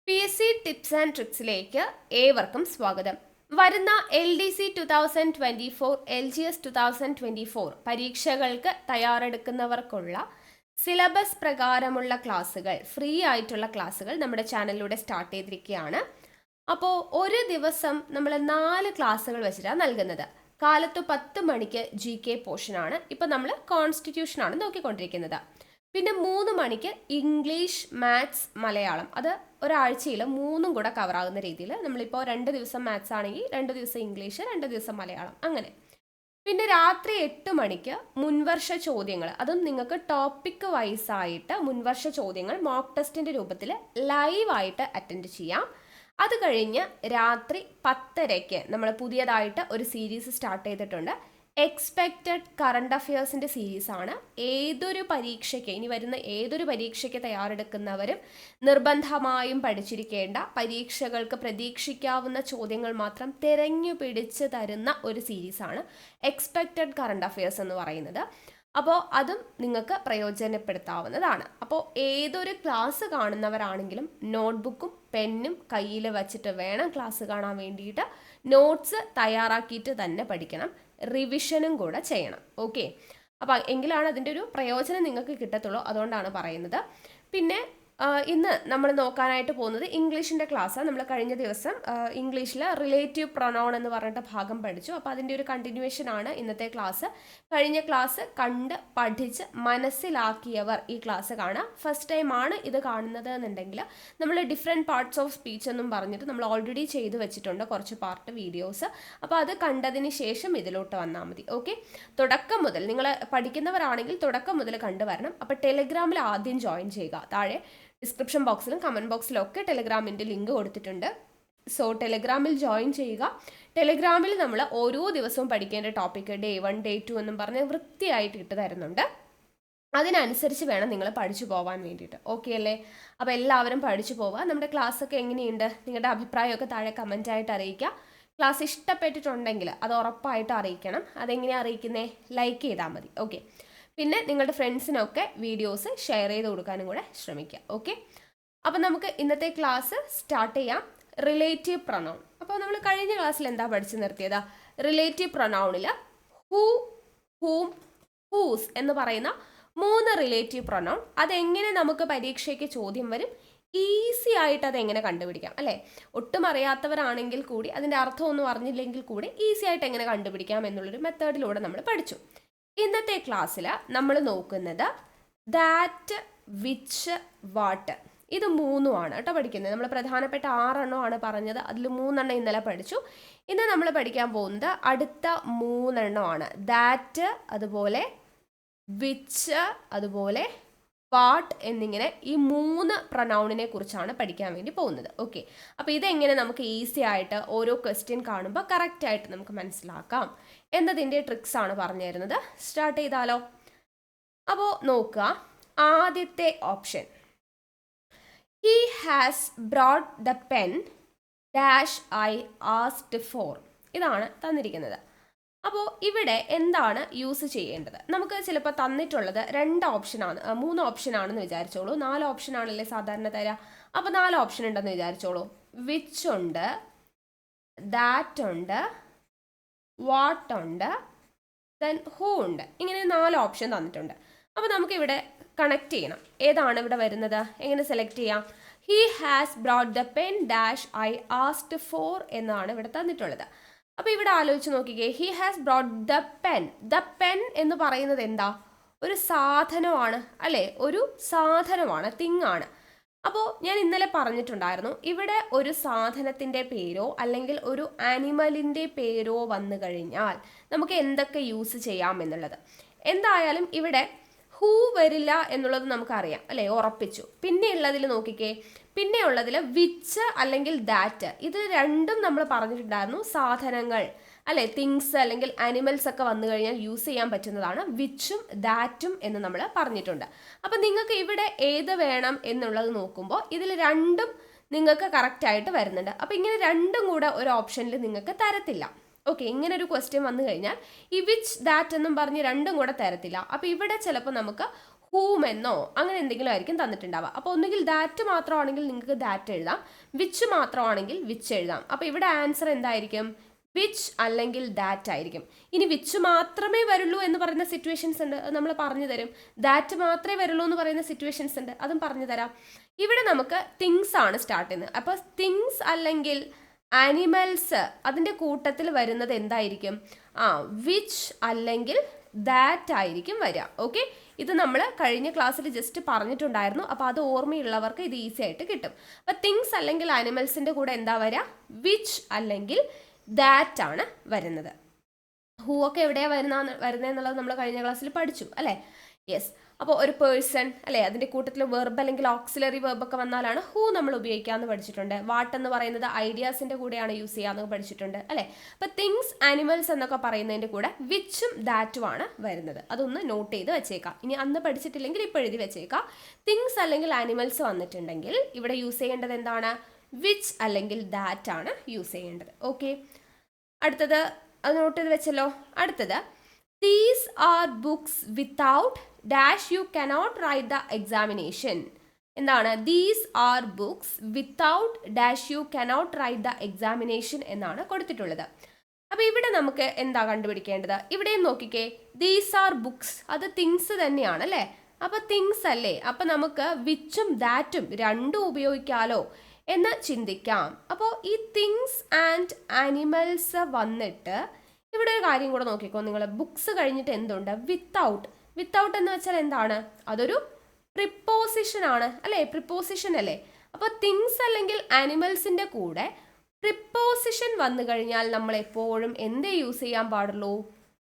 PSC tips and ട്രിക്സിലേക്ക് ഏവർക്കും സ്വാഗതം. വരുന്ന LDC 2024, LGS 2024 പരീക്ഷകൾക്ക് തയ്യാറെടുക്കുന്നവർക്കുള്ള സിലബസ് പ്രകാരമുള്ള ക്ലാസ്സുകൾ, ഫ്രീ ആയിട്ടുള്ള ക്ലാസ്സുകൾ നമ്മുടെ ചാനലിലൂടെ സ്റ്റാർട്ട് ചെയ്തിരിക്കുകയാണ്. അപ്പോൾ ഒരു ദിവസം നമ്മൾ 4 ക്ലാസ്സുകൾ വെച്ചിട്ടാണ് നൽകുന്നത്. കാലത്ത് 10 മണിക്ക് GK പോർഷനാണ്. ഇപ്പോൾ നമ്മൾ കോൺസ്റ്റിറ്റ്യൂഷനാണ് നോക്കിക്കൊണ്ടിരിക്കുന്നത്. പിന്നെ 3 മണിക്ക് ഇംഗ്ലീഷ്, മാത്സ്, മലയാളം. അത് ഒരാഴ്ചയിൽ 3ഉം കൂടെ കവറാകുന്ന രീതിയിൽ നമ്മളിപ്പോൾ 2 ദിവസം മാത്സ് ആണെങ്കിൽ 2 ദിവസം ഇംഗ്ലീഷ്, 2 ദിവസം മലയാളം, അങ്ങനെ. പിന്നെ രാത്രി 8 മണിക്ക് മുൻവർഷ ചോദ്യങ്ങൾ, അതും നിങ്ങൾക്ക് ടോപ്പിക് വൈസ് ആയിട്ട് മുൻവർഷ ചോദ്യങ്ങൾ മോക്ക് ടെസ്റ്റിന്റെ രൂപത്തിൽ ലൈവായിട്ട് അറ്റൻഡ് ചെയ്യാം. അത് കഴിഞ്ഞ് രാത്രി 10:30ക്ക് നമ്മൾ പുതിയതായിട്ട് ഒരു സീരീസ് സ്റ്റാർട്ട് ചെയ്തിട്ടുണ്ട്. എക്സ്പെക്റ്റഡ് കറണ്ട് അഫയേഴ്സിൻ്റെ സീരീസാണ്. ഏതൊരു പരീക്ഷയ്ക്ക്, ഇനി വരുന്ന ഏതൊരു പരീക്ഷയ്ക്ക് തയ്യാറെടുക്കുന്നവരും നിർബന്ധമായും പഠിച്ചിരിക്കേണ്ട, പരീക്ഷകൾക്ക് പ്രതീക്ഷിക്കാവുന്ന ചോദ്യങ്ങൾ മാത്രം തിരഞ്ഞു പിടിച്ച് തരുന്ന ഒരു സീരീസാണ് എക്സ്പെക്റ്റഡ് കറണ്ട് അഫയേഴ്സ് എന്ന് പറയുന്നത്. അപ്പോൾ അതും നിങ്ങൾക്ക് പ്രയോജനപ്പെടുത്താവുന്നതാണ്. അപ്പോൾ ഏതൊരു ക്ലാസ് കാണുന്നവരാണെങ്കിലും നോട്ട്ബുക്കും പെന്നും കയ്യിൽ വച്ചിട്ട് വേണം ക്ലാസ് കാണാൻ വേണ്ടിയിട്ട്. നോട്ട്സ് തയ്യാറാക്കിയിട്ട് തന്നെ പഠിക്കണം, റിവിഷനും കൂടെ ചെയ്യണം. ഓക്കെ, അപ്പോൾ എങ്കിലാണ് അതിൻ്റെ ഒരു പ്രയോജനം നിങ്ങൾക്ക് കിട്ടത്തുള്ളൂ. അതുകൊണ്ടാണ് പറയുന്നത്. പിന്നെ ഇന്ന് നമ്മൾ നോക്കാനായിട്ട് പോകുന്നത് ഇംഗ്ലീഷിൻ്റെ ക്ലാസ്സാണ്. നമ്മൾ കഴിഞ്ഞ ദിവസം ഇംഗ്ലീഷിൽ റിലേറ്റീവ് പ്രൊനൗൺ എന്ന് പറഞ്ഞിട്ട് ഭാഗം പഠിച്ചു. അപ്പോൾ അതിൻ്റെ ഒരു കണ്ടിന്യൂവേഷൻ ആണ് ഇന്നത്തെ ക്ലാസ്. കഴിഞ്ഞ ക്ലാസ് കണ്ട് പഠിച്ച് മനസ്സിലാക്കിയവർ ഈ ക്ലാസ് കാണാം. ഫസ്റ്റ് ടൈം ആണ് ഇത് കാണുന്നത് എന്നുണ്ടെങ്കിൽ നമ്മൾ ഡിഫറെൻറ്റ് പാർട്സ് ഓഫ് സ്പീച്ച് എന്നും പറഞ്ഞിട്ട് നമ്മൾ ഓൾറെഡി ചെയ്ത് വെച്ചിട്ടുണ്ട് കുറച്ച് പാർട്ട് വീഡിയോസ്. അപ്പോൾ അത് കണ്ടതിന് ശേഷം ഇതിലോട്ട് വന്നാൽ മതി. ഓക്കെ, തുടക്കം മുതൽ നിങ്ങൾ പഠിക്കുന്നവരാണെങ്കിൽ തുടക്കം മുതൽ കണ്ടുവരണം. അപ്പോൾ ടെലിഗ്രാമിൽ ആദ്യം ജോയിൻ ചെയ്യുക. താഴെ ഡിസ്ക്രിപ്ഷൻ ബോക്സിലും കമൻറ്റ് ബോക്സിലും ഒക്കെ ടെലിഗ്രാമിൻ്റെ ലിങ്ക് കൊടുത്തിട്ടുണ്ട്. സോ ടെലിഗ്രാമിൽ ജോയിൻ ചെയ്യുക. ടെലിഗ്രാമിൽ നമ്മൾ ഓരോ ദിവസവും പഠിക്കേണ്ട ടോപ്പിക്ക് Day 1, Day 2 എന്നും പറഞ്ഞ് വൃത്തിയായിട്ട് ഇട്ട് തരുന്നുണ്ട്. അതിനനുസരിച്ച് വേണം നിങ്ങൾ പഠിച്ചു പോകാൻ വേണ്ടിയിട്ട്. ഓക്കെ അല്ലേ? അപ്പോൾ എല്ലാവരും പഠിച്ചു പോവുക. നമ്മുടെ ക്ലാസ്സൊക്കെ എങ്ങനെയുണ്ട്, നിങ്ങളുടെ അഭിപ്രായമൊക്കെ താഴെ കമൻറ്റായിട്ട് അറിയിക്കുക. ക്ലാസ് ഇഷ്ടപ്പെട്ടിട്ടുണ്ടെങ്കിൽ അത് ഉറപ്പായിട്ട് അറിയിക്കണം. അതെങ്ങനെയാണ് അറിയിക്കുന്നത്? ലൈക്ക് ചെയ്താൽ മതി. ഓക്കെ, പിന്നെ നിങ്ങളുടെ ഫ്രണ്ട്സിനൊക്കെ വീഡിയോസ് ഷെയർ ചെയ്ത് കൊടുക്കാനും കൂടെ ശ്രമിക്കുക. ഓക്കെ, അപ്പം നമുക്ക് ഇന്നത്തെ ക്ലാസ് സ്റ്റാർട്ട് ചെയ്യാം. Relative pronoun. അപ്പോൾ നമ്മൾ കഴിഞ്ഞ ക്ലാസ്സിൽ എന്താ പഠിച്ചു നിർത്തിയത്? റിലേറ്റീവ് പ്രൊനൗണിൽ ഹൂ, ഹൂം, ഹൂസ് എന്ന് പറയുന്ന 3 റിലേറ്റീവ് പ്രൊനൗൺ. അതെങ്ങനെ നമുക്ക് പരീക്ഷയ്ക്ക് ചോദ്യം വരും, ഈസി ആയിട്ട് അതെങ്ങനെ കണ്ടുപിടിക്കാം, അല്ലേ? ഒട്ടും അറിയാത്തവരാണെങ്കിൽ കൂടി, അതിൻ്റെ അർത്ഥമൊന്നും അറിഞ്ഞില്ലെങ്കിൽ കൂടി ഈസി ആയിട്ട് എങ്ങനെ കണ്ടുപിടിക്കാം എന്നുള്ളൊരു മെത്തേഡിലൂടെ നമ്മൾ പഠിച്ചു. ഇന്നത്തെ ക്ലാസ്സിൽ നമ്മൾ നോക്കുന്നത് ദാറ്റ്, വിച്ച്, വാട്ട്. ഇത് 3ഉമാണ് കേട്ടോ പഠിക്കുന്നത്. നമ്മൾ പ്രധാനപ്പെട്ട 6 എണ്ണമാണ് പറഞ്ഞത്. അതിൽ 3 എണ്ണം ഇന്നലെ പഠിച്ചു. ഇന്ന് നമ്മൾ പഠിക്കാൻ പോകുന്നത് അടുത്ത 3 എണ്ണമാണ്. ദാറ്റ്, അതുപോലെ വിച്ച്, അതുപോലെ വാട്ട് എന്നിങ്ങനെ ഈ 3 പ്രൊനൗണിനെ കുറിച്ചാണ് പഠിക്കാൻ വേണ്ടി പോകുന്നത്. ഓക്കെ, അപ്പോൾ ഇതെങ്ങനെ നമുക്ക് ഈസി ആയിട്ട് ഓരോ ക്വസ്റ്റ്യൻ കാണുമ്പോൾ കറക്റ്റായിട്ട് നമുക്ക് മനസ്സിലാക്കാം എന്നതിൻ്റെ ട്രിക്സ് ആണ് പറഞ്ഞു തരുന്നത്. സ്റ്റാർട്ട് ചെയ്താലോ? അപ്പോൾ നോക്കുക, ആദ്യത്തെ option, he has brought the pen dash I asked four. ഇതാണ് തന്നിരിക്കുന്നത്. അപ്പോൾ ഇവിടെ എന്താണ് യൂസ് ചെയ്യേണ്ടത്? നമുക്ക് ചിലപ്പോൾ തന്നിട്ടുള്ളത് 2 ഓപ്ഷനാണ്, 3 ഓപ്ഷനാണെന്ന് വിചാരിച്ചോളൂ. 4 ഓപ്ഷനാണല്ലേ സാധാരണ തരാം. അപ്പോൾ 4 ഓപ്ഷൻ ഉണ്ടെന്ന് വിചാരിച്ചോളൂ. വിച്ച് ഉണ്ട്, ദാറ്റ് ഉണ്ട്, വാട്ട് ഉണ്ട്, ദെൻ ഹൂ ഉണ്ട്. ഇങ്ങനെ 4 ഓപ്ഷൻ തന്നിട്ടുണ്ട്. അപ്പോൾ നമുക്കിവിടെ കണക്ട് ചെയ്യണം. ഏതാണ് ഇവിടെ വരുന്നത്? എങ്ങനെ സെലക്ട് ചെയ്യാം? He has brought the pen dash I asked four എന്നാണ് ഇവിടെ തന്നിട്ടുള്ളത്. അപ്പോൾ ഇവിടെ ആലോചിച്ച് നോക്കിക്കേ, he has brought the pen. The pen എന്ന് പറയുന്നത് എന്താ? ഒരു സാധനമാണ്, അല്ലേ? ഒരു സാധനമാണ്, തിങ് ആണ്. അപ്പോൾ ഞാൻ ഇന്നലെ പറഞ്ഞിട്ടുണ്ടായിരുന്നു, ഇവിടെ ഒരു സാധനത്തിൻ്റെ പേരോ അല്ലെങ്കിൽ ഒരു ആനിമലിൻ്റെ പേരോ വന്നു കഴിഞ്ഞാൽ നമുക്ക് എന്തൊക്കെ യൂസ് ചെയ്യാം എന്നുള്ളത്. എന്തായാലും ഇവിടെ ഹൂ വരില്ല എന്നുള്ളത് നമുക്കറിയാം, അല്ലേ? ഉറപ്പിച്ചു. പിന്നെ ഉള്ളതിൽ നോക്കിക്കേ, പിന്നെ ഉള്ളതിൽ വിച്ച് അല്ലെങ്കിൽ ദാറ്റ്. ഇത് രണ്ടും നമ്മൾ പറഞ്ഞിട്ടുണ്ടായിരുന്നു, സാധനങ്ങൾ, അല്ലേ? തിങ്സ് അല്ലെങ്കിൽ ആനിമൽസ് ഒക്കെ വന്നു കഴിഞ്ഞാൽ യൂസ് ചെയ്യാൻ പറ്റുന്നതാണ് വിച്ചും ദാറ്റും എന്ന് നമ്മൾ പറഞ്ഞിട്ടുണ്ട്. അപ്പം നിങ്ങൾക്ക് ഇവിടെ ഏത് വേണം എന്നുള്ളത് നോക്കുമ്പോൾ ഇതിൽ രണ്ടും നിങ്ങൾക്ക് കറക്റ്റായിട്ട് വരുന്നുണ്ട്. അപ്പം ഇങ്ങനെ രണ്ടും കൂടെ ഒരു ഓപ്ഷനിൽ നിങ്ങൾക്ക് തരത്തില്ല. ഓക്കെ, ഇങ്ങനെ ഒരു ക്വസ്റ്റ്യൻ വന്നു കഴിഞ്ഞാൽ ഈ വിച്ച്, ദാറ്റ് എന്നും പറഞ്ഞ് രണ്ടും കൂടെ തരത്തില്ല. അപ്പോൾ ഇവിടെ ചിലപ്പോൾ നമുക്ക് whom എന്നോ അങ്ങനെ എന്തെങ്കിലും ആയിരിക്കും തന്നിട്ടുണ്ടാവുക. അപ്പോൾ ഒന്നുകിൽ ദാറ്റ് മാത്രമാണെങ്കിൽ നിങ്ങൾക്ക് ദാറ്റ് എഴുതാം, വിച്ച് മാത്രമാണെങ്കിൽ വിച്ച് എഴുതാം. അപ്പോൾ ഇവിടെ ആൻസർ എന്തായിരിക്കും? വിച്ച് അല്ലെങ്കിൽ ദാറ്റ് ആയിരിക്കും. ഇനി വിച്ച് മാത്രമേ വരുള്ളൂ എന്ന് പറയുന്ന സിറ്റുവേഷൻസ് ഉണ്ട്, അത് നമ്മൾ പറഞ്ഞു തരും. ദാറ്റ് മാത്രമേ വരുള്ളൂ എന്ന് പറയുന്ന സിറ്റുവേഷൻസ് ഉണ്ട്, അതും പറഞ്ഞു തരാം. ഇവിടെ നമുക്ക് തിങ്സ് ആണ് സ്റ്റാർട്ട് ചെയ്യുന്നത്. അപ്പോൾ തിങ്സ് അല്ലെങ്കിൽ ആനിമൽസ് അതിൻ്റെ കൂട്ടത്തിൽ വരുന്നത് എന്തായിരിക്കും? വിച്ച് അല്ലെങ്കിൽ ദാറ്റ് ആയിരിക്കും വരിക. ഓക്കെ, ഇത് നമ്മൾ കഴിഞ്ഞ ക്ലാസ്സിൽ ജസ്റ്റ് പറഞ്ഞിട്ടുണ്ടായിരുന്നു. അപ്പോൾ അത് ഓർമ്മയുള്ളവർക്ക് ഇത് ഈസി ആയിട്ട് കിട്ടും. അപ്പോൾ തിങ്സ് അല്ലെങ്കിൽ ആനിമൽസിൻ്റെ കൂടെ എന്താ വരിക? വിച്ച് അല്ലെങ്കിൽ ദാറ്റ് ആണ് വരുന്നത്. ഹൂ ഒക്കെ എവിടെയാണ് വരുന്നതെന്നുള്ളത് നമ്മൾ കഴിഞ്ഞ ക്ലാസ്സിൽ പഠിച്ചു അല്ലേ? യെസ്. അപ്പോൾ ഒരു പേഴ്സൺ അല്ലേ, അതിൻ്റെ കൂട്ടത്തിൽ വെർബ് അല്ലെങ്കിൽ ഓക്സിലറി വെർബ് ഒക്കെ വന്നാലാണ് ഹൂ നമ്മൾ ഉപയോഗിക്കാമെന്ന് പഠിച്ചിട്ടുണ്ട്. വാട്ട് എന്ന് പറയുന്നത് ഐഡിയാസിൻ്റെ കൂടെയാണ് യൂസ് ചെയ്യാമെന്ന് പഠിച്ചിട്ടുണ്ട് അല്ലേ? അപ്പോൾ തിങ്സ്, ആനിമൽസ് എന്നൊക്കെ പറയുന്നതിൻ്റെ കൂടെ വിച്ചും ദാറ്റും ആണ് വരുന്നത്. അതൊന്ന് നോട്ട് ചെയ്ത് വെച്ചേക്കാം. ഇനി അന്ന് പഠിച്ചിട്ടില്ലെങ്കിൽ ഇപ്പോൾ എഴുതി വെച്ചേക്കാം. തിങ്സ് അല്ലെങ്കിൽ ആനിമൽസ് വന്നിട്ടുണ്ടെങ്കിൽ ഇവിടെ യൂസ് ചെയ്യേണ്ടത് എന്താണ്? വിച്ച് അല്ലെങ്കിൽ ദാറ്റ് ആണ് യൂസ് ചെയ്യേണ്ടത്. ഓക്കെ, അടുത്തത് അത് നോട്ട് ചെയ്ത് വെച്ചല്ലോ. അടുത്തത് these are books without dash you cannot write the examination. എന്താണ്? These are books without dash you cannot write the examination എന്നാണ് കൊടുത്തിട്ടുള്ളത്. അപ്പോൾ ഇവിടെ നമുക്ക് എന്താ കണ്ടുപിടിക്കേണ്ടത്? ഇവിടെയും നോക്കിക്കേ, ദീസ് ആർ ബുക്സ്, അത് തിങ്സ് തന്നെയാണ് അല്ലേ? അപ്പോൾ തിങ്സ് അല്ലേ, അപ്പോൾ നമുക്ക് വിച്ചും ദാറ്റും രണ്ടും ഉപയോഗിക്കാലോ എന്ന് ചിന്തിക്കാം. അപ്പോൾ ഈ തിങ്സ് ആൻഡ് ആനിമൽസ് വന്നിട്ട് ഇവിടെ ഒരു കാര്യം കൂടെ നോക്കിക്കോ നിങ്ങൾ. ബുക്സ് കഴിഞ്ഞിട്ട് എന്തുണ്ട്? വിത്തൗട്ട്. വിത്തൗട്ട് എന്ന് വെച്ചാൽ എന്താണ്? അതൊരു പ്രിപ്പോസിഷൻ ആണ് അല്ലേ? പ്രിപ്പോസിഷൻ അല്ലേ? അപ്പോൾ തിങ്സ് അല്ലെങ്കിൽ ആനിമൽസിൻ്റെ കൂടെ പ്രിപ്പോസിഷൻ വന്നു കഴിഞ്ഞാൽ നമ്മൾ എപ്പോഴും എന്തേ യൂസ് ചെയ്യാൻ പാടുള്ളൂ?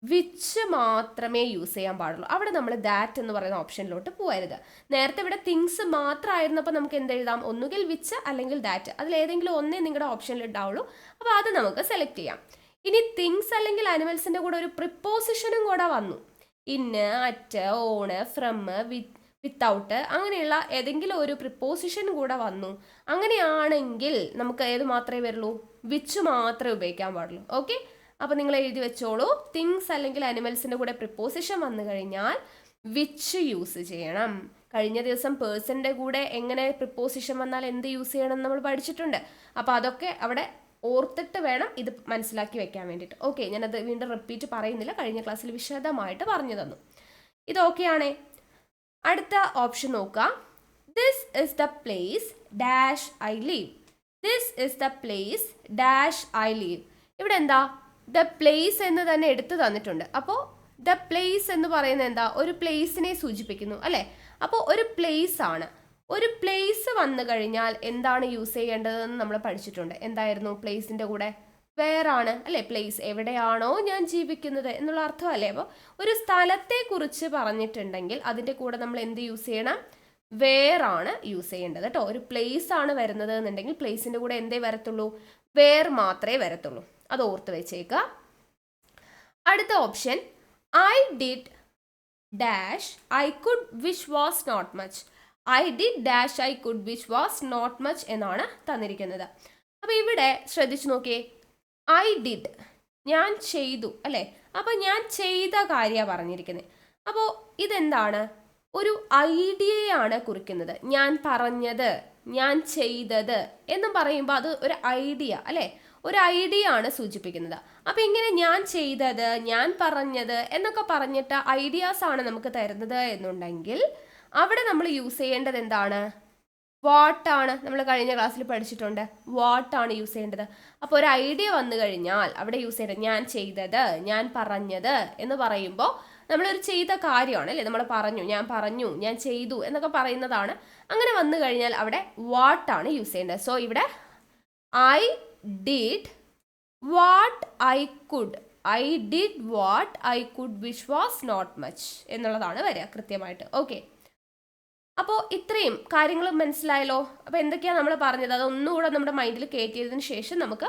വിച്ച് മാത്രമേ യൂസ് ചെയ്യാൻ പാടുള്ളൂ. അവിടെ നമ്മൾ ദാറ്റ് എന്ന് പറയുന്ന ഓപ്ഷനിലോട്ട് പോകരുത്. നേരത്തെ ഇവിടെ തിങ്സ് മാത്രമായിരുന്നപ്പോൾ നമുക്ക് എന്തെഴുതാം? ഒന്നുകിൽ വിച്ച് അല്ലെങ്കിൽ ദാറ്റ്, അതിലേതെങ്കിലും ഒന്നേ നിങ്ങളുടെ ഓപ്ഷനിൽ ഉണ്ടാവുള്ളൂ. അപ്പോൾ അത് നമുക്ക് സെലക്ട് ചെയ്യാം. ഇനി തിങ്സ് അല്ലെങ്കിൽ ആനിമൽസിൻ്റെ കൂടെ ഒരു പ്രിപ്പോസിഷനും കൂടെ വന്നു. ഇന്ന്, അറ്റ്, ഓണ്, ഫ്രം, വിത്തൗട്ട് അങ്ങനെയുള്ള ഏതെങ്കിലും ഒരു പ്രിപ്പോസിഷൻ കൂടെ വന്നു. അങ്ങനെയാണെങ്കിൽ നമുക്ക് ഏത് മാത്രമേ വരുള്ളൂ? വിച്ച് മാത്രമേ ഉപയോഗിക്കാൻ പാടുള്ളൂ. ഓക്കെ, അപ്പോൾ നിങ്ങൾ എഴുതി വെച്ചോളൂ. തിങ്സ് അല്ലെങ്കിൽ ആനിമൽസിൻ്റെ കൂടെ പ്രിപ്പോസിഷൻ വന്നു കഴിഞ്ഞാൽ വിച്ച് യൂസ് ചെയ്യണം. കഴിഞ്ഞ ദിവസം പേഴ്സൻ്റെ കൂടെ എങ്ങനെ പ്രിപ്പോസിഷൻ വന്നാൽ എന്ത് യൂസ് ചെയ്യണം നമ്മൾ പഠിച്ചിട്ടുണ്ട്. അപ്പോൾ അതൊക്കെ അവിടെ ഓർത്തിട്ട് വേണം ഇത് മനസ്സിലാക്കി വെക്കാൻ വേണ്ടിയിട്ട്. ഓക്കെ, ഞാനത് വീണ്ടും റിപ്പീറ്റ് പറയുന്നില്ല, കഴിഞ്ഞ ക്ലാസ്സിൽ വിശദമായിട്ട് പറഞ്ഞു തന്നു. ഇത് ഓക്കെയാണേ. അടുത്ത ഓപ്ഷൻ നോക്കുക. This is the place dash I leave. This is the place dash I leave. ഇവിടെ എന്താ? ദ പ്ലേസ് എന്ന് തന്നെ എടുത്തു തന്നിട്ടുണ്ട്. അപ്പോൾ ദ പ്ലേസ് എന്ന് പറയുന്നത് എന്താ? ഒരു പ്ലേസിനെ സൂചിപ്പിക്കുന്നു അല്ലേ? അപ്പോൾ ഒരു പ്ലേസ് ആണ്. ഒരു പ്ലേസ് വന്നു കഴിഞ്ഞാൽ എന്താണ് യൂസ് ചെയ്യേണ്ടതെന്ന് നമ്മൾ പഠിച്ചിട്ടുണ്ട്. എന്തായിരുന്നു പ്ലേസിൻ്റെ കൂടെ? വേറാണ് അല്ലേ? പ്ലേസ് എവിടെയാണോ ഞാൻ ജീവിക്കുന്നത് എന്നുള്ള അർത്ഥമല്ലേ? അപ്പോൾ ഒരു സ്ഥലത്തെക്കുറിച്ച് പറഞ്ഞിട്ടുണ്ടെങ്കിൽ അതിൻ്റെ കൂടെ നമ്മൾ എന്ത് യൂസ് ചെയ്യണം? വേറാണ് യൂസ് ചെയ്യേണ്ടത് കേട്ടോ. ഒരു പ്ലേസ് ആണ് വരുന്നത് എന്നുണ്ടെങ്കിൽ പ്ലേസിൻ്റെ കൂടെ എന്തേ വരത്തുള്ളൂ? വേർ മാത്രമേ വരത്തുള്ളൂ. അത് ഓർത്ത് വെച്ചേക്കുക. അടുത്ത option I did dash I could which was not much. I did dash I could which was not much എന്നാണ് തന്നിരിക്കുന്നത്. അപ്പോൾ ഇവിടെ ശ്രദ്ധിച്ചു നോക്കിയേ, ഐ ഡിഡ് ഞാൻ ചെയ്തു അല്ലേ? അപ്പോൾ ഞാൻ ചെയ്ത കാര്യമാണ് പറഞ്ഞിരിക്കുന്നത്. അപ്പോൾ ഇതെന്താണ്? ഒരു ഐഡിയയാണ് കുറിക്കുന്നത്. ഞാൻ പറഞ്ഞത്, ഞാൻ ചെയ്തത് എന്ന് പറയുമ്പോൾ അത് ഒരു ഐഡിയ അല്ലേ? ഒരു ഐഡിയ ആണ് സൂചിപ്പിക്കുന്നത്. അപ്പോൾ ഇങ്ങനെ ഞാൻ ചെയ്തത്, ഞാൻ പറഞ്ഞത് എന്നൊക്കെ പറഞ്ഞിട്ട് ഐഡിയാസ് ആണ് നമുക്ക് തരുന്നത് എന്നുണ്ടെങ്കിൽ അവിടെ നമ്മൾ യൂസ് ചെയ്യേണ്ടത് എന്താണ്? വാട്ടാണ്. നമ്മൾ കഴിഞ്ഞ ക്ലാസ്സിൽ പഠിച്ചിട്ടുണ്ട്. വാട്ടാണ് യൂസ് ചെയ്യേണ്ടത്. അപ്പോൾ ഒരു ഐഡിയ വന്നു കഴിഞ്ഞാൽ അവിടെ യൂസ് ചെയ്യേണ്ടത് ഞാൻ ചെയ്തത്, ഞാൻ പറഞ്ഞത് എന്ന് പറയുമ്പോൾ നമ്മളൊരു ചെയ്ത കാര്യമാണ് അല്ലേ? നമ്മൾ പറഞ്ഞു, ഞാൻ പറഞ്ഞു, ഞാൻ ചെയ്തു എന്നൊക്കെ പറയുന്നതാണ്. അങ്ങനെ വന്നു കഴിഞ്ഞാൽ അവിടെ വാട്ടാണ് യൂസ് ചെയ്യേണ്ടത്. സോ ഇവിടെ I did what I could. I did what I could which was not much എന്നുള്ളതാണ് വരിക കൃത്യമായിട്ട്. ഓക്കെ, അപ്പോൾ ഇത്രയും കാര്യങ്ങൾ മനസ്സിലായല്ലോ. അപ്പോൾ എന്തൊക്കെയാണ് നമ്മൾ പറഞ്ഞത് അതൊന്നുകൂടെ നമ്മുടെ മൈൻഡിൽ കയറ്റിയതിന് ശേഷം നമുക്ക്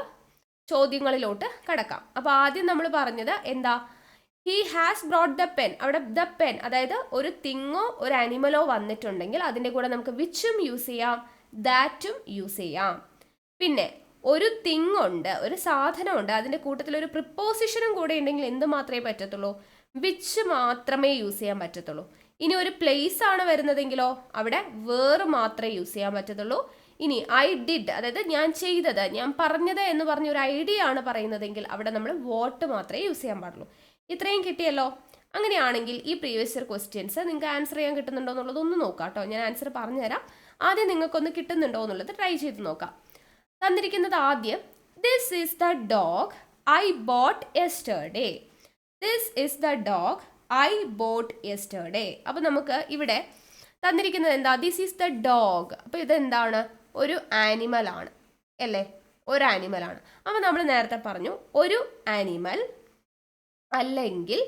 ചോദ്യങ്ങളിലോട്ട് കടക്കാം. അപ്പോൾ ആദ്യം നമ്മൾ പറഞ്ഞത് എന്താ? He has brought the pen. അവിടെ ദ പെൻ അതായത് ഒരു തിങ്ങോ ഒരു ആനിമലോ വന്നിട്ടുണ്ടെങ്കിൽ അതിൻ്റെ കൂടെ നമുക്ക് വിച്ചും യൂസ് ചെയ്യാം, ദാറ്റും യൂസ് ചെയ്യാം. പിന്നെ ഒരു തിങ് ഉണ്ട്, ഒരു സാധനമുണ്ട്, അതിൻ്റെ കൂട്ടത്തിൽ ഒരു പ്രിപ്പോസിഷനും കൂടെ ഉണ്ടെങ്കിൽ എന്ത് മാത്രമേ പറ്റത്തുള്ളൂ? വിച്ച് മാത്രമേ യൂസ് ചെയ്യാൻ പറ്റത്തുള്ളൂ. ഇനി ഒരു പ്ലേസ് ആണ് വരുന്നതെങ്കിലോ അവിടെ വേർ മാത്രമേ യൂസ് ചെയ്യാൻ പറ്റത്തുള്ളൂ. ഇനി ഐ ഡിഡ്, അതായത് ഞാൻ ചെയ്തത്, ഞാൻ പറഞ്ഞത് എന്ന് പറഞ്ഞ ഒരു ഐഡിയ ആണ് പറയുന്നതെങ്കിൽ അവിടെ നമ്മൾ വാട്ട് മാത്രമേ യൂസ് ചെയ്യാൻ പാടുള്ളൂ. ഇത്രയും കിട്ടിയല്ലോ. അങ്ങനെയാണെങ്കിൽ ഈ പ്രീവിയസ് ഇയർ ക്വസ്റ്റ്യൻസ് നിങ്ങൾക്ക് ആൻസർ ചെയ്യാൻ കിട്ടുന്നുണ്ടോ എന്നുള്ളത് ഒന്ന് നോക്കാം കേട്ടോ. ഞാൻ ആൻസർ പറഞ്ഞുതരാം. ആദ്യം നിങ്ങൾക്കൊന്ന് കിട്ടുന്നുണ്ടോ എന്നുള്ളത് ട്രൈ ചെയ്ത് നോക്കാം. തന്നിരിക്കുന്നത് ആദ്യം, this is the dog I boat yesterday. This is the dog I boat yesterday. അപ്പോൾ നമുക്ക് ഇവിടെ തന്നിരിക്കുന്നത് എന്താ? This is the dog. അപ്പോൾ ഇതെന്താണ്? ഒരു ആനിമൽ ആണ് അല്ലേ? ഒരു ആനിമലാണ്. അപ്പോൾ നമ്മൾ നേരത്തെ പറഞ്ഞു ഒരു ആനിമൽ അല്ലെങ്കിൽ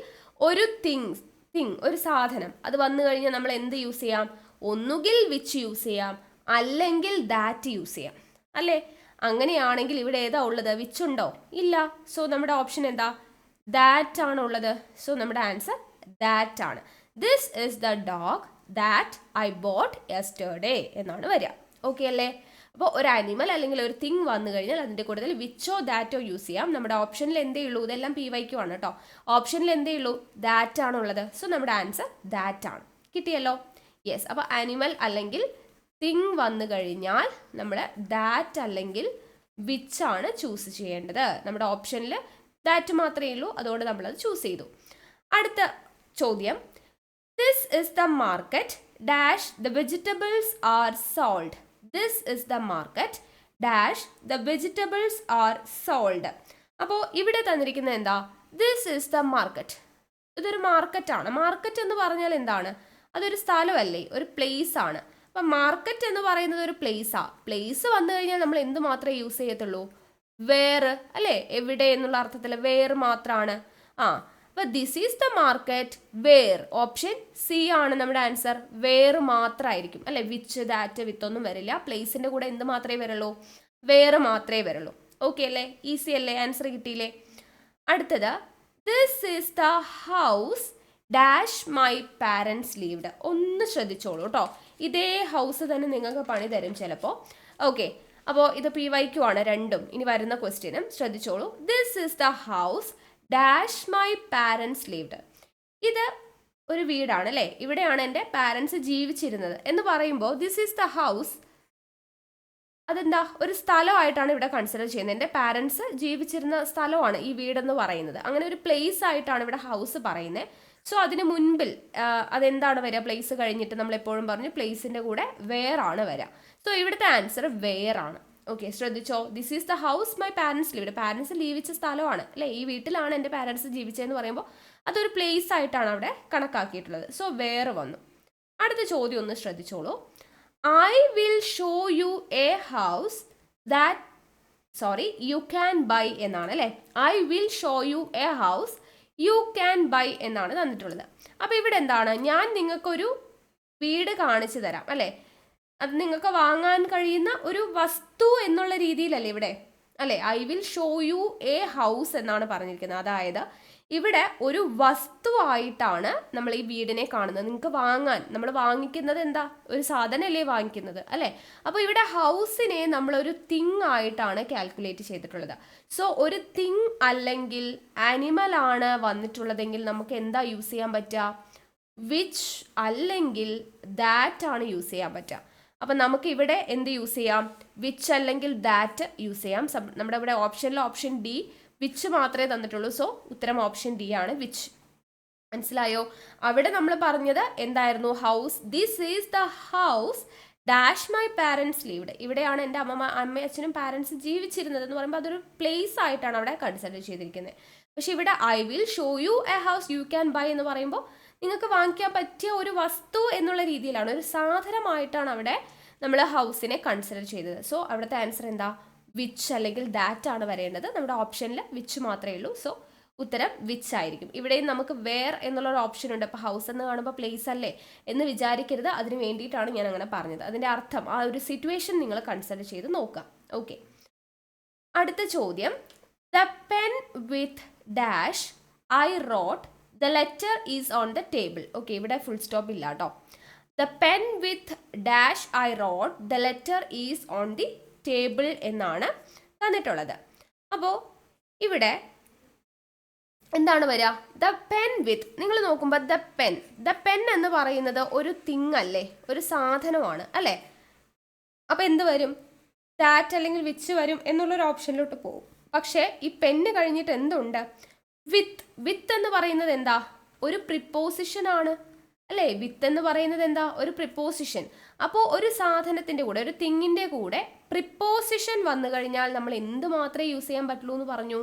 ഒരു തിങ് ഒരു സാധനം, അത് വന്നു കഴിഞ്ഞാൽ നമ്മൾ എന്ത് യൂസ് ചെയ്യാം? ഒന്നുകിൽ വിച്ച് യൂസ് ചെയ്യാം, അല്ലെങ്കിൽ ദാറ്റ് യൂസ് ചെയ്യാം അല്ലേ? അങ്ങനെയാണെങ്കിൽ ഇവിടെ ഏതാ ഉള്ളത്? വിച്ച് ഉണ്ടോ? ഇല്ല. സോ നമ്മുടെ ഓപ്ഷൻ എന്താ? ദാറ്റ് ആണ് ഉള്ളത്. സോ നമ്മുടെ ആൻസർ ദാറ്റ് ആണ്. This is the dog that I boat yesterday എന്നാണ് വരിക. ഓക്കെ അല്ലേ? അപ്പോൾ ഒരു ആനിമൽ അല്ലെങ്കിൽ ഒരു തിങ് വന്നു കഴിഞ്ഞാൽ അതിൻ്റെ കൂടുതൽ വിച്ചോ ദാറ്റോ യൂസ് ചെയ്യാം. നമ്മുടെ ഓപ്ഷനിൽ എന്തേ ഉള്ളൂ? ഇതെല്ലാം PYQ ആണ് കേട്ടോ. ഓപ്ഷനിൽ എന്തേ ഉള്ളൂ? ദാറ്റ് ആണുള്ളത്. സോ നമ്മുടെ ആൻസർ ദാറ്റ് ആണ്. കിട്ടിയല്ലോ? യെസ്. അപ്പോൾ ആനിമൽ അല്ലെങ്കിൽ തിങ് വന്നു കഴിഞ്ഞാൽ നമ്മൾ ദാറ്റ് അല്ലെങ്കിൽ വിച്ച് ആണ് ചൂസ് ചെയ്യേണ്ടത്. നമ്മുടെ ഓപ്ഷനിൽ ദാറ്റ് മാത്രമേ ഉള്ളൂ, അതുകൊണ്ട് നമ്മളത് ചൂസ് ചെയ്തു. അടുത്ത ചോദ്യം, this is the market dash the vegetables are sold. This is the market dash the vegetables are sold. അപ്പോൾ ഇവിടെ തന്നിരിക്കുന്നത് എന്താ? This is the market. ഇതൊരു മാർക്കറ്റാണ്. മാർക്കറ്റ് എന്ന് പറഞ്ഞാൽ എന്താണ്? അതൊരു സ്ഥലമല്ലേ, ഒരു പ്ലേസ് ആണ്. അപ്പം മാർക്കറ്റ് എന്ന് പറയുന്നത് ഒരു പ്ലേസാണ്. പ്ലേസ് വന്നു കഴിഞ്ഞാൽ നമ്മൾ എന്ത് മാത്രമേ യൂസ് ചെയ്യത്തുള്ളൂ? വേർ അല്ലേ? എവിടെ എന്നുള്ള അർത്ഥത്തിൽ വേർ മാത്രമാണ്. അപ്പോൾ this is the market where. Option C ആണ് നമ്മുടെ ആൻസർ. വേർ മാത്രമായിരിക്കും അല്ലേ? വിച്ച് ദാറ്റ് വിത്തൊന്നും വരില്ല. പ്ലേസിൻ്റെ കൂടെ എന്ത് മാത്രമേ വരുള്ളൂ? വേർ മാത്രമേ വരുള്ളൂ. ഓക്കെ അല്ലേ? ഈസി അല്ലേ? ആൻസർ കിട്ടിയില്ലേ? അടുത്തത്, this is the house dash my parents lived. ഒന്ന് ശ്രദ്ധിച്ചോളൂ കേട്ടോ. ഇതേ ഹൗസ് തന്നെ നിങ്ങൾക്ക് പണി തരും ചിലപ്പോൾ. ഓക്കെ, അപ്പോൾ ഇത് PYQ ആണ് രണ്ടും. ഇനി വരുന്ന ക്വസ്റ്റ്യനും ശ്രദ്ധിച്ചോളൂ. This is the house dash my parents lived. ഇത് ഒരു വീടാണ് അല്ലേ? ഇവിടെയാണ് എൻ്റെ പാരൻസ് ജീവിച്ചിരുന്നത് എന്ന് പറയുമ്പോൾ ദിസ് ഈസ് ദ ഹൗസ്, അതെന്താ? ഒരു സ്ഥലമായിട്ടാണ് ഇവിടെ കൺസിഡർ ചെയ്യുന്നത്. എൻ്റെ പാരൻസ് ജീവിച്ചിരുന്ന സ്ഥലമാണ് ഈ വീടെന്ന് പറയുന്നത്. അങ്ങനെ ഒരു പ്ലേസ് ആയിട്ടാണ് ഇവിടെ ഹൗസ് പറയുന്നത്. സോ അതിന് മുൻപിൽ അതെന്താണ് വരിക? പ്ലേസ് കഴിഞ്ഞിട്ട് നമ്മൾ എപ്പോഴും പറഞ്ഞു പ്ലേസിൻ്റെ കൂടെ വേർ ആണ് വരിക. സോ ഇവിടുത്തെ ആൻസർ വേർ ആണ്. ഓക്കെ, ശ്രദ്ധിച്ചോ. This is the house my parents lived. Parents ജീവിച്ച സ്ഥലമാണ് അല്ലേ? ഈ വീട്ടിലാണ് എൻ്റെ പാരൻസ് ജീവിച്ചതെന്ന് പറയുമ്പോൾ അതൊരു പ്ലേസ് ആയിട്ടാണ് അവിടെ കണക്കാക്കിയിട്ടുള്ളത്. സോ വേർ വന്നു. അടുത്ത ചോദ്യം ഒന്ന് ശ്രദ്ധിച്ചോളൂ. I will show you a house that you can buy എന്നാണ് അല്ലേ? I will show you a house you can buy എന്നാണ് തന്നിട്ടുള്ളത്. അപ്പോൾ ഇവിടെ എന്താണ്? ഞാൻ നിങ്ങൾക്കൊരു വീട് കാണിച്ചു തരാം അല്ലേ? അത് നിങ്ങൾക്ക് വാങ്ങാൻ കഴിയുന്ന ഒരു വസ്തു എന്നുള്ള രീതിയിലല്ലേ ഇവിടെ അല്ലേ? I will show you a house എന്നാണ് പറഞ്ഞിരിക്കുന്നത്. അതായത് ഇവിടെ ഒരു വസ്തുവായിട്ടാണ് നമ്മൾ ഈ വീടിനെ കാണുന്നത്. നിങ്ങൾക്ക് വാങ്ങാൻ, നമ്മൾ വാങ്ങിക്കുന്നത് എന്താ? ഒരു സാധനമല്ലേ വാങ്ങിക്കുന്നത് അല്ലേ? അപ്പോൾ ഇവിടെ ഹൗസിനെ നമ്മളൊരു തിങ് ആയിട്ടാണ് കാൽക്കുലേറ്റ് ചെയ്തിട്ടുള്ളത്. സോ ഒരു തിങ് അല്ലെങ്കിൽ ആനിമൽ ആണ് വന്നിട്ടുള്ളതെങ്കിൽ നമുക്ക് എന്താ യൂസ് ചെയ്യാൻ പറ്റുക? വിച്ച് അല്ലെങ്കിൽ ദാറ്റ് ആണ് യൂസ് ചെയ്യാൻ പറ്റുക. അപ്പം നമുക്ക് ഇവിടെ എന്ത് യൂസ് ചെയ്യാം? വിച്ച് അല്ലെങ്കിൽ ദാറ്റ് യൂസ് ചെയ്യാം. നമ്മുടെ ഇവിടെ ഓപ്ഷനിൽ ഓപ്ഷൻ ഡി വിച്ച് മാത്രമേ തന്നിട്ടുള്ളൂ. സോ ഉത്തരം ഓപ്ഷൻ ഡി ആണ്, വിച്ച്. മനസ്സിലായോ? അവിടെ നമ്മൾ പറഞ്ഞത് എന്തായിരുന്നു? House. This is the house dash my parents lived. ഇവിടെയാണ് എൻ്റെ അമ്മയും അച്ഛനും പാരൻസ് ജീവിച്ചിരുന്നത് എന്ന് പറയുമ്പോൾ അതൊരു പ്ലേസ് ആയിട്ടാണ് അവിടെ കൺസിഡർ ചെയ്തിരിക്കുന്നത്. പക്ഷെ ഇവിടെ I will show you a house you can by എന്ന് പറയുമ്പോൾ നിങ്ങൾക്ക് വാങ്ങിക്കാൻ പറ്റിയ ഒരു വസ്തു എന്നുള്ള രീതിയിലാണ്, ഒരു സാധനമായിട്ടാണ് അവിടെ നമ്മൾ ഹൗസിനെ കൺസിഡർ ചെയ്തത്. സോ അവിടുത്തെ ആൻസർ എന്താ? വിച്ച് അല്ലെങ്കിൽ ദാറ്റ് ആണ് വരേണ്ടത്. നമ്മുടെ ഓപ്ഷനിൽ വിച്ച് മാത്രമേ ഉള്ളൂ. സോ ഉത്തരം വിച്ച് ആയിരിക്കും. ഇവിടെയും നമുക്ക് വേർ എന്നുള്ളൊരു ഓപ്ഷൻ ഉണ്ട്. അപ്പോൾ ഹൗസ് എന്ന് കാണുമ്പോൾ പ്ലേസ് അല്ലേ എന്ന് വിചാരിക്കരുത്. അതിന് വേണ്ടിയിട്ടാണ് ഞാൻ അങ്ങനെ പറഞ്ഞത്. അതിൻ്റെ അർത്ഥം ആ ഒരു സിറ്റുവേഷൻ നിങ്ങൾ കൺസിഡർ ചെയ്ത് നോക്കാം. ഓക്കെ, അടുത്ത ചോദ്യം, the pen with dash I wrote the letter is on the table. Okay, ഇവിടെ ഫുൾ സ്റ്റോപ്പ് ഇല്ല കേട്ടോ. The pen with dash I wrote the letter is on the table എന്നാണ് തന്നിട്ടുള്ളത്. അപ്പോൾ ഇവിടെ എന്താണ് വരിക? ദ പെൻ വിത്ത്. നിങ്ങൾ നോക്കുമ്പോൾ ദ പെൻ എന്ന് പറയുന്നത് ഒരു തിങ് അല്ലേ, ഒരു സാധനമാണ് അല്ലേ. അപ്പം എന്ത് വരും? ദാറ്റ് അല്ലെങ്കിൽ വിച്ച് വരും എന്നുള്ളൊരു ഓപ്ഷനിലോട്ട് പോകും. പക്ഷേ ഈ പെന്ന് കഴിഞ്ഞിട്ട് എന്തുണ്ട്? വിത്ത് എന്ന് പറയുന്നത് എന്താ? ഒരു പ്രിപ്പോസിഷൻ ആണ് അല്ലേ. വിത്ത് എന്ന് പറയുന്നത് എന്താ? ഒരു പ്രിപ്പോസിഷൻ. അപ്പോൾ ഒരു സാധനത്തിൻ്റെ കൂടെ, ഒരു തിങ്ങിൻ്റെ കൂടെ പ്രിപ്പോസിഷൻ വന്നു കഴിഞ്ഞാൽ നമ്മൾ എന്ത് മാത്രമേ യൂസ് ചെയ്യാൻ പറ്റുള്ളൂ എന്ന് പറഞ്ഞു?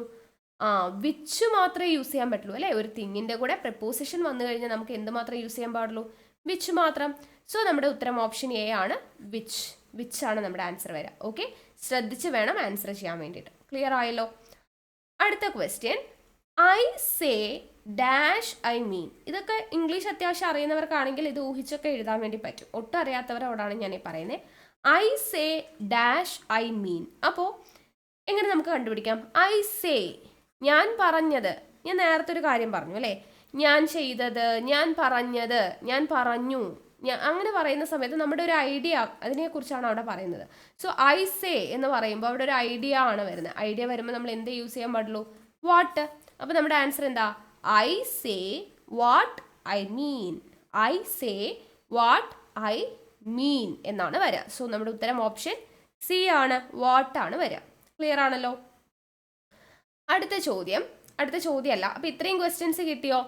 വിച്ച് മാത്രമേ യൂസ് ചെയ്യാൻ പറ്റുള്ളൂ അല്ലേ. ഒരു തിങ്ങിൻ്റെ കൂടെ പ്രിപ്പോസിഷൻ വന്നു കഴിഞ്ഞാൽ നമുക്ക് എന്ത് മാത്രമേ യൂസ് ചെയ്യാൻ പാടുള്ളൂ? വിച്ച് മാത്രം. സോ നമ്മുടെ ഉത്തരം ഓപ്ഷൻ എ ആണ്, വിച്ച് ആണ് നമ്മുടെ ആൻസർ വരിക. ഓക്കെ, ശ്രദ്ധിച്ച് വേണം ആൻസർ ചെയ്യാൻ വേണ്ടിയിട്ട്. ക്ലിയർ ആയല്ലോ? അടുത്ത question, I say dash I mean. ഇതൊക്കെ ഇംഗ്ലീഷ് അത്യാവശ്യം അറിയുന്നവർക്കാണെങ്കിൽ ഇത് ഊഹിച്ചൊക്കെ എഴുതാൻ വേണ്ടി പറ്റും. ഒട്ടും അറിയാത്തവരോടാണ് ഞാൻ ഈ പറയുന്നത്. I say dash I mean. അപ്പോൾ എങ്ങനെ നമുക്ക് കണ്ടുപിടിക്കാം? ഐ സേ, ഞാൻ പറഞ്ഞത്. ഞാൻ നേരത്തെ ഒരു കാര്യം പറഞ്ഞു അല്ലേ, ഞാൻ ചെയ്തത്, ഞാൻ പറഞ്ഞത്, ഞാൻ പറഞ്ഞു, അങ്ങനെ പറയുന്ന സമയത്ത് നമ്മുടെ ഒരു ഐഡിയ, അതിനെക്കുറിച്ചാണ് അവിടെ പറയുന്നത്. സോ ഐ സേ എന്ന് പറയുമ്പോൾ അവിടെ ഒരു ഐഡിയ ആണ് വരുന്നത്. ഐഡിയ വരുമ്പോൾ നമ്മൾ എന്ത് യൂസ് ചെയ്യാൻ പാടുള്ളൂ? വാട്ട്. അപ്പോൾ നമ്മുടെ ആൻസർ എന്താ? I say what I mean. I say what I mean എന്നാണ് വരിക. സോ നമ്മുടെ ഉത്തരം ഓപ്ഷൻ സി ആണ്, വാട്ട് ആണ് വരിക. ക്ലിയർ ആണല്ലോ? അടുത്ത ചോദ്യമല്ല. അപ്പോൾ ഇത്രയും ക്വസ്റ്റ്യൻസ് കിട്ടിയോ?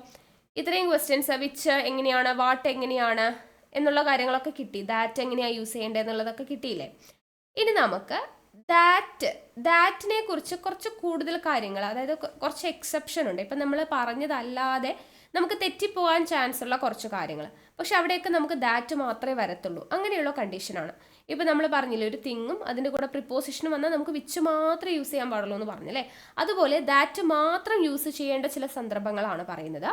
ഇത്രയും ക്വസ്റ്റ്യൻസ് വിച്ച് എങ്ങനെയാണ്, വാട്ട് എങ്ങനെയാണ് എന്നുള്ള കാര്യങ്ങളൊക്കെ കിട്ടി. ദാറ്റ് എങ്ങനെയാണ് യൂസ് ചെയ്യേണ്ടത് എന്നുള്ളതൊക്കെ കിട്ടിയില്ലേ? ഇനി നമുക്ക് ദാറ്റിനെ കുറിച്ച് കുറച്ച് കൂടുതൽ കാര്യങ്ങൾ, അതായത് കുറച്ച് എക്സെപ്ഷൻ ഉണ്ട്. ഇപ്പം നമ്മൾ പറഞ്ഞതല്ലാതെ നമുക്ക് തെറ്റിപ്പോകാൻ ചാൻസ് ഉള്ള കുറച്ച് കാര്യങ്ങൾ, പക്ഷെ അവിടെയൊക്കെ നമുക്ക് ദാറ്റ് മാത്രമേ വരത്തുള്ളൂ. അങ്ങനെയുള്ള കണ്ടീഷനാണ്. ഇപ്പം നമ്മൾ പറഞ്ഞില്ലേ, ഒരു തിങ്ങും അതിൻ്റെ കൂടെ പ്രിപ്പോസിഷനും വന്നാൽ നമുക്ക് വിച്ച് മാത്രമേ യൂസ് ചെയ്യാൻ പാടുള്ളൂ എന്ന് പറഞ്ഞല്ലേ. അതുപോലെ ദാറ്റ് മാത്രം യൂസ് ചെയ്യേണ്ട ചില സന്ദർഭങ്ങളാണ് പറയുന്നത്.